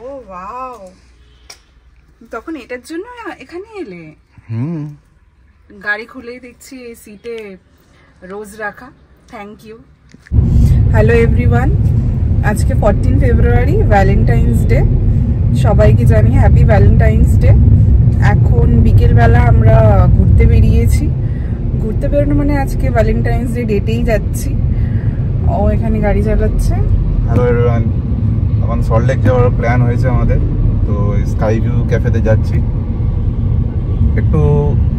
ও wow, তখন এটার জন্য এখানে এলে? গাড়ি খুলেই দেখছি এই সিটে রোজ রাখা। Thank you. হ্যালো এভরিওয়ান, আজকে 14 ফেব্রুয়ারি, ভ্যালেন্টাইন্স ডে। সবাইকে জানি হ্যাপি ভ্যালেন্টাইন্স ডে। এখন বিকেলবেলা আমরা ঘুরতে বেরিয়েছি। ঘুরতে বেরোনো মানে আজকে ভ্যালেন্টাইন্স ডে ডেটেই যাচ্ছি। ও এখানে গাড়ি চালাচ্ছে। হ্যালো এভরিওয়ান, এখন সল্টলেক যাওয়ার প্ল্যান হয়েছে আমাদের, তো স্কাই ভিউ ক্যাফেতে যাচ্ছি। একটু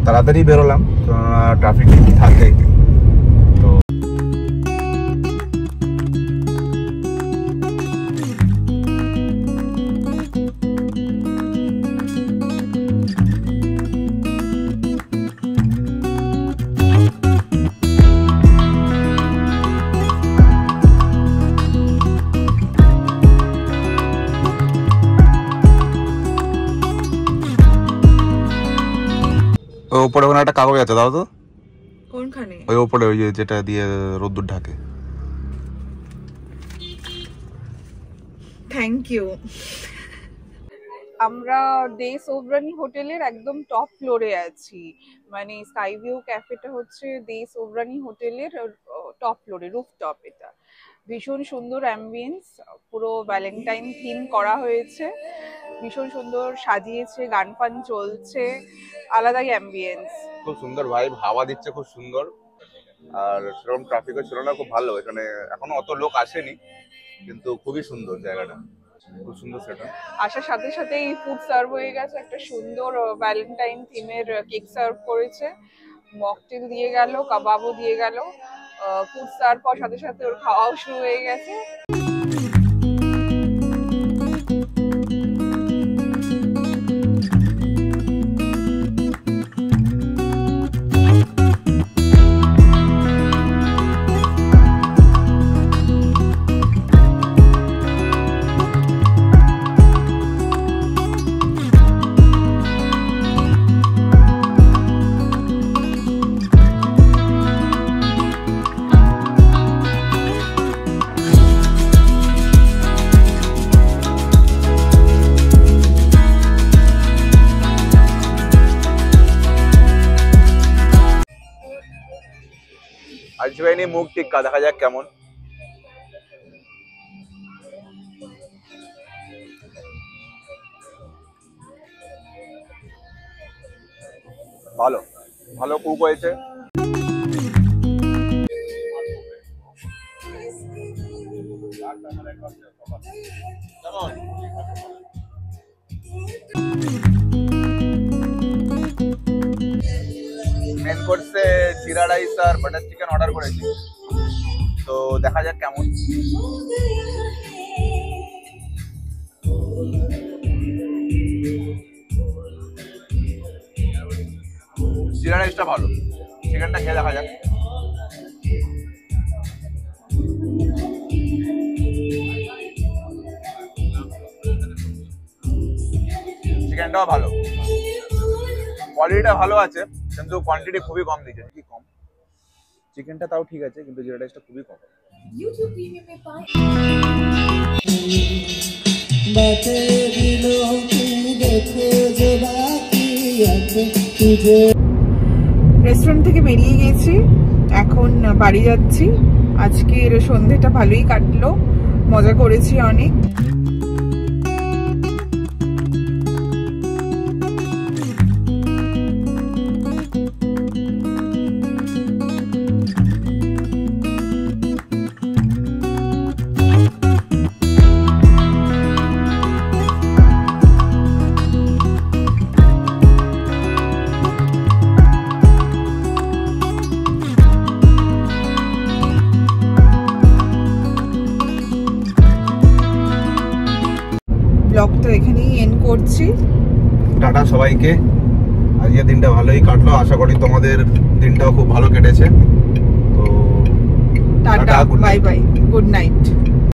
তাড়াতাড়ি বেরোলাম, কেননা ট্রাফিক থাকে। তো ওপরে ওখানে একটা কাগজ আছে, দাও তো। কোনখানে? ওই ওপরে, ওই যেটা দিয়ে রোদ্দুর ঢাকে। Thank you. আমরা ডে সোভরানি হোটেলের একদম টপ ফ্লোরে আছি। মানে স্কাই ভিউ ক্যাফেটা হচ্ছে ডে সোভরানি হোটেলের টপ ফ্লোরে, রুফটপ। এটা ভীষণ সুন্দর অ্যাম্বিয়েন্স, পুরো ভ্যালেন্টাইন থিম করা হয়েছে, ভীষণ সুন্দর সাজিয়েছে, গান ফান চলছে, আলাদাই অ্যাম্বিয়েন্স। খুব সুন্দর ভাইব, হাওয়া দিচ্ছে খুব সুন্দর, আর সেরকম ট্রাফিকও ছিল না, খুব ভালো। এখানে এখনো অত লোক আসেনি, কিন্তু খুবই সুন্দর জায়গাটা, খুব সুন্দর সেটা। আসার সাথে সাথেই ফুড সার্ভ হয়ে গেছে, একটা সুন্দর ভ্যালেন্টাইন থিমের কেক সার্ভ করেছে, মকটেল দিয়ে গেল, কাবাবও দিয়ে গেল। ফুড সার্ভ হওয়ার সাথে সাথে ওর খাওয়াও শুরু হয়ে গেছে। আজওয়াইনি মুগ টিক্কা, দেখা যাক কেমন। ভালো ভালো কুক হয়েছে। মেন কোর্সে জিরা রাইস আর বাটার চিকেন অর্ডার করেছি, তো দেখা যাক কেমন। জিরা রাইসটা ভালো, চিকেনটা খেয়ে দেখা যাক। চিকেনটাও ভালো, কোয়ালিটিটা ভালো আছে, কিন্তু কোয়ান্টিটি খুবই কম দিয়েছে। কি কম, চিকেনটা তাও ঠিক আছে, কিন্তু জিরা রাইসটা খুবই কম। রেস্টুরেন্ট থেকে বেরিয়ে গেছি, এখন বাড়ি যাচ্ছি। আজকের সন্ধ্যেটা ভালোই কাটলো, মজা করেছি অনেক। ব্লগটা এখানেই এন্ড করছি। টাটা সবাইকে, আজকের দিনটা ভালোই কাটলো, আশা করি তোমাদের দিনটাও খুব ভালো কেটেছে। তো tata, bye bye, good night.